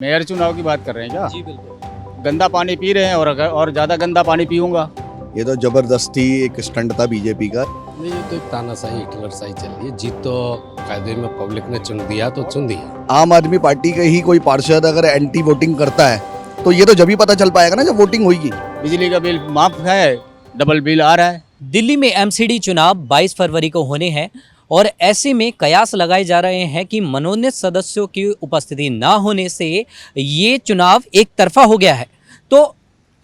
Mayor चुनाव की बात कर रहे हैं क्या? जी बिल्कुल। गंदा पानी पी रहे हैं और ज़्यादा गंदा पानी पीऊंगा। ये तो जबरदस्ती एक स्टंट था बीजेपी का। नहीं, ये तो एक तानाशाही हिटलरशाही चल रही है। जीत तो कायदे में पब्लिक ने चुन दिया तो चुन दिया। आम आदमी पार्टी का ही कोई पार्षद अगर एंटी वोटिंग करता है तो ये तो जब ही पता चल पाएगा ना जब वोटिंग होगी। बिजली का बिल माफ है, डबल बिल आ रहा है। दिल्ली में एमसीडी चुनाव 22 फरवरी को होने हैं और ऐसे में कयास लगाए जा रहे हैं कि मनोनीत सदस्यों की उपस्थिति ना होने से ये चुनाव एक तरफा हो गया है। तो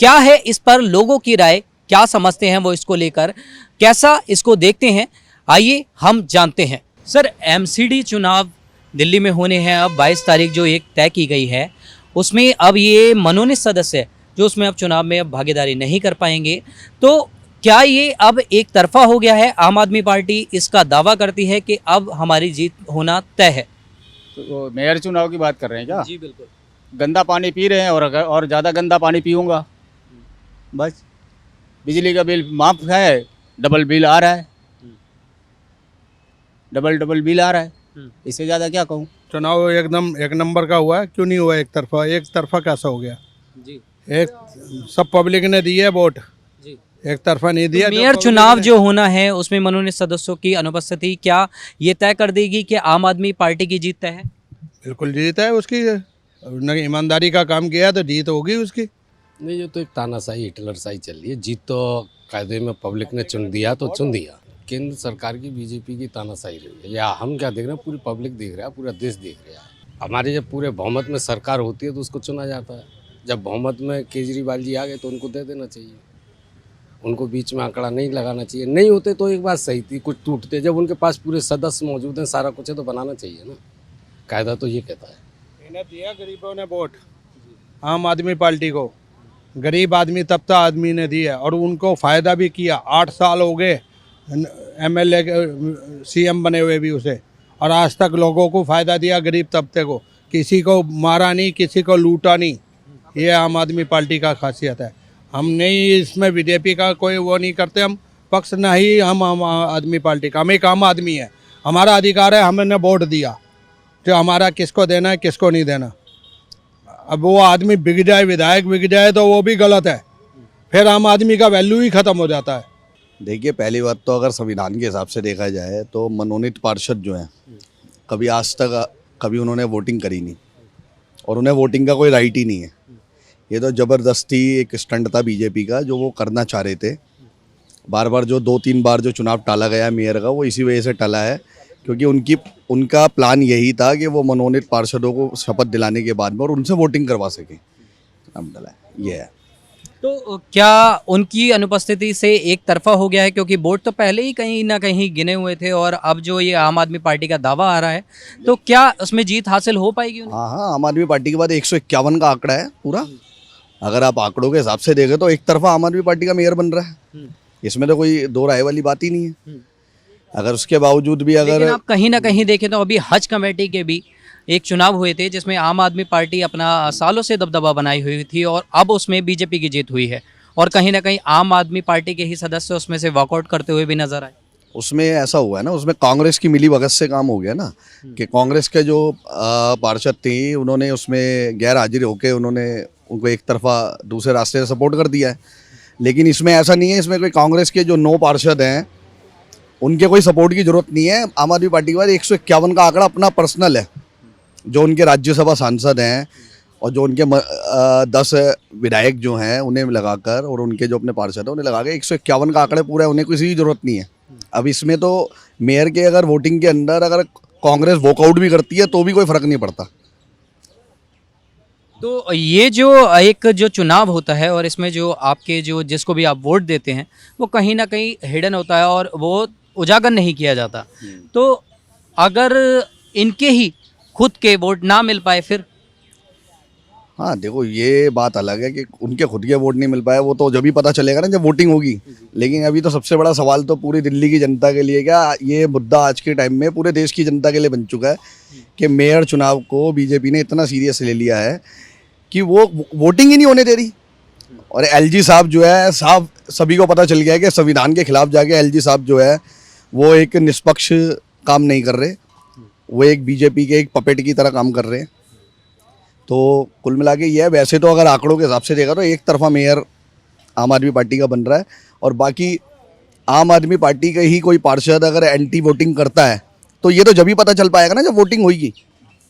क्या है इस पर लोगों की राय, क्या समझते हैं वो इसको लेकर, कैसा इसको देखते हैं, आइए हम जानते हैं। सर, एमसीडी चुनाव दिल्ली में होने हैं अब 22 तारीख जो एक तय की गई है, उसमें अब ये मनोनीत सदस्य जो उसमें अब चुनाव में अब भागीदारी नहीं कर पाएंगे, तो क्या ये अब एक तरफा हो गया है? आम आदमी पार्टी इसका दावा करती है कि अब हमारी जीत होना तय है। तो मेयर चुनाव की बात कर रहे हैं क्या? जी बिल्कुल। गंदा पानी पी रहे हैं और ज़्यादा गंदा पानी पीऊंगा। बस बिजली का बिल माफ है, डबल बिल आ रहा है। डबल बिल आ रहा है, इससे ज़्यादा क्या कहूँ। चुनाव एकदम एक नंबर का हुआ है। क्यों नहीं हुआ एक तरफा? एक तरफा कैसा हो गया? जी एक सब पब्लिक ने दी है वोट, जी। एक तरफा नहीं दिया। तो मेयर चुनाव जो होना है उसमें मनोनीत सदस्यों की अनुपस्थिति क्या ये तय कर देगी कि आम आदमी पार्टी की जीत तय है? बिल्कुल जीत है उसकी। उसने ईमानदारी का काम किया तो जीत होगी उसकी। नहीं, ये तो एक तानाशाही हिटलरशाही चल रही है। जीत तो कायदे में पब्लिक ने चुन दिया तो चुन दिया। केंद्र सरकार की बीजेपी की तानाशाही रही है। या हम क्या देख रहे हैं, पूरी पब्लिक देख रहा है, पूरा देश देख रहा है। हमारे जब पूरे बहुमत में सरकार होती है तो उसको चुना जाता है। जब बहुमत में केजरीवाल जी आ गए तो उनको दे देना चाहिए। उनको बीच में आंकड़ा नहीं लगाना चाहिए। नहीं होते तो एक बात सही थी, कुछ टूटते। जब उनके पास पूरे सदस्य मौजूद हैं, सारा कुछ है, तो बनाना चाहिए ना। कायदा तो ये कहता है। इन्हें दिया गरीबों ने वोट, आम आदमी पार्टी को। गरीब आदमी तबका आदमी ने दिया और उनको फ़ायदा भी किया। 8 साल हो गए एमएलए सीएम बने हुए भी उसे, और आज तक लोगों को फ़ायदा दिया, गरीब तबके को। किसी को मारा नहीं, किसी को लूटा नहीं। ये आम आदमी पार्टी का खासियत है। हम नहीं इसमें बीजेपी का कोई वो नहीं करते, हम पक्ष नहीं। हम आम आदमी पार्टी का, हम एक आम आदमी है। हमारा अधिकार है, हमने वोट दिया जो हमारा किसको देना है किसको नहीं देना। अब वो आदमी बिक जाए, विधायक बिक जाए तो वो भी गलत है। फिर आम आदमी का वैल्यू ही ख़त्म हो जाता है। देखिए, पहली बात तो अगर संविधान के हिसाब से देखा जाए तो मनोनीत पार्षद जो हैं कभी आज तक कभी उन्होंने वोटिंग करी नहीं और उन्हें वोटिंग का कोई राइट ही नहीं है। ये तो ज़बरदस्ती एक स्टंट था बीजेपी का जो वो करना चाह रहे थे। बार बार जो 2-3 बार जो चुनाव टाला गया मेयर का, वो इसी वजह से टाला है क्योंकि उनका प्लान यही था कि वो मनोनीत पार्षदों को शपथ दिलाने के बाद में और उनसे वोटिंग करवा सकें। नाम डाला है, ये है। तो क्या उनकी अनुपस्थिति से एक तरफा हो गया है? क्योंकि वोट तो पहले ही कहीं ना कहीं गिने हुए थे और अब जो ये आम आदमी पार्टी का दावा आ रहा है, तो क्या उसमें जीत हासिल हो पाएगी उन्हें? हाँ, आम आदमी पार्टी के बाद 151 का आंकड़ा है पूरा। अगर आप आंकड़ों के हिसाब से देखें तो एक तरफा आम आदमी पार्टी का मेयर बन रहा है। इसमें तो कोई दो राय वाली बात ही नहीं है। अगर उसके बावजूद भी लेकिन अगर आप कहीं ना कहीं देखें तो अभी हज कमेटी के भी एक चुनाव हुए थे जिसमें आम आदमी पार्टी अपना सालों से दबदबा बनाई हुई थी और अब उसमें बीजेपी की जीत हुई है और कहीं ना कहीं आम आदमी पार्टी के ही सदस्य उसमें से वॉकआउट करते हुए भी नजर आए। उसमें ऐसा हुआ है ना, उसमें कांग्रेस की मिली भगत से काम हो गया ना कि कांग्रेस के जो पार्षद थे उन्होंने उसमें गैर हाजिर होकर उन्होंने उनको एक तरफा दूसरे रास्ते से सपोर्ट कर दिया है। लेकिन इसमें ऐसा नहीं है, इसमें कोई कांग्रेस के जो 9 पार्षद हैं उनके कोई सपोर्ट की ज़रूरत नहीं है। आम आदमी पार्टी के बाद 151 का आंकड़ा अपना पर्सनल है। जो उनके राज्यसभा सांसद हैं और जो उनके 10 विधायक जो हैं उन्हें लगाकर और उनके जो अपने पार्षद हैं उन्हें लगा के 151 का आंकड़े पूरे, उन्हें किसी की ज़रूरत नहीं है। अब इसमें तो मेयर के अगर वोटिंग के अंदर अगर कांग्रेस वॉकआउट भी करती है तो भी कोई फ़र्क नहीं पड़ता। तो ये जो एक जो चुनाव होता है और इसमें जो आपके जो जिसको भी आप वोट देते हैं वो कहीं ना कहीं हिडन होता है और वो उजागर नहीं किया जाता। तो अगर इनके ही खुद के वोट ना मिल पाए फिर? हाँ, देखो ये बात अलग है कि उनके खुद के वोट नहीं मिल पाए, वो तो जब ही पता चलेगा ना जब वोटिंग होगी। लेकिन अभी तो सबसे बड़ा सवाल तो पूरी दिल्ली की जनता के लिए, क्या ये मुद्दा आज के टाइम में पूरे देश की जनता के लिए बन चुका है कि मेयर चुनाव को बीजेपी ने इतना सीरियस ले लिया है कि वो वोटिंग ही नहीं होने दे रही। और एलजी साहब जो है, साहब सभी को पता चल गया है कि संविधान के खिलाफ जाके एलजी साहब जो है वो एक निष्पक्ष काम नहीं कर रहे, वो एक बीजेपी के एक पपेट की तरह काम कर रहे हैं। तो कुल मिला के ये है, वैसे तो अगर आंकड़ों के हिसाब से देखा तो एक तरफा मेयर आम आदमी पार्टी का बन रहा है, और बाकी आम आदमी पार्टी का ही कोई पार्षद अगर एंटी वोटिंग करता है तो ये तो जब ही पता चल पाएगा ना जब वोटिंग होगी।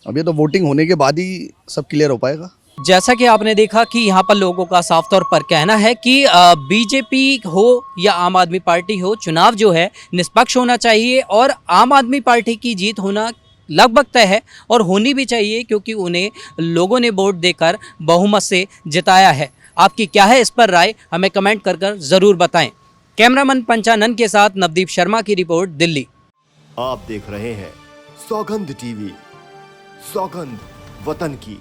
अब ये तो वोटिंग होने के बाद ही सब क्लियर हो पाएगा। जैसा कि आपने देखा कि यहाँ पर लोगों का साफ तौर पर कहना है कि बीजेपी हो या आम आदमी पार्टी हो, चुनाव जो है निष्पक्ष होना चाहिए और आम आदमी पार्टी की जीत होना लगभग तय है और होनी भी चाहिए, क्योंकि उन्हें लोगों ने वोट देकर बहुमत से जिताया है। आपकी क्या है इस पर राय, हमें कमेंट कर ज़रूर बताएं। कैमरामैन पंचानन के साथ नवदीप शर्मा की रिपोर्ट, दिल्ली। आप देख रहे हैं सौगंध टीवी, सौगंध वतन की।